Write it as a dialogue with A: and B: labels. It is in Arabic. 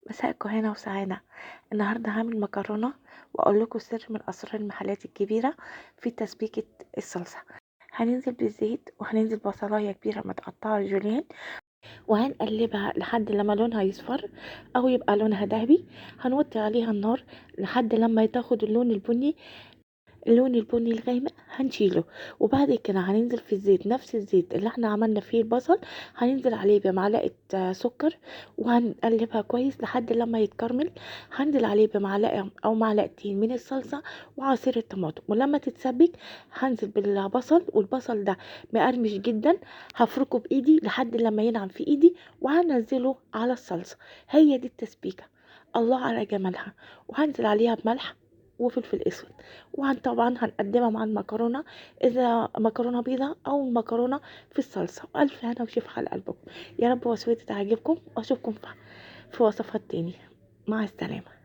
A: مساءكم هنا وسعادة. النهاردة هعمل مكرونة وأقول لكم سر من أسرار المحلات الكبيرة في تسبيكة الصلصة. هننزل بالزيت وهننزل بصلاية كبيرة متقطعة جوليان، وهنقلبها لحد لما لونها يصفر أو يبقى لونها ذهبي. هنوطي عليها النار لحد لما تاخد اللون البني الغامق، هنشيله. وبعد كده هننزل في الزيت، نفس الزيت اللي احنا عملنا فيه البصل، هننزل عليه بمعلقة سكر وهنقلبها كويس لحد لما يتكرمل. هنزل عليه بمعلقة او معلقتين من الصلصة وعصير الطماطم، ولما تتسبك هنزل بالبصل، والبصل ده مقرمش جدا هفركه بايدي لحد لما ينعم في ايدي، وهنزله على الصلصة. هي دي التسبيكة، الله على جمالها. وهنزل عليها بملح وفلفل اسود. طبعا هنقدمها مع المكرونه، اذا مكرونه بيضه او مكرونه في الصلصه. والف هنا وشوف على قلبكم. يا رب وصفتي تعجبكم، واشوفكم في وصفات تاني. مع السلامه.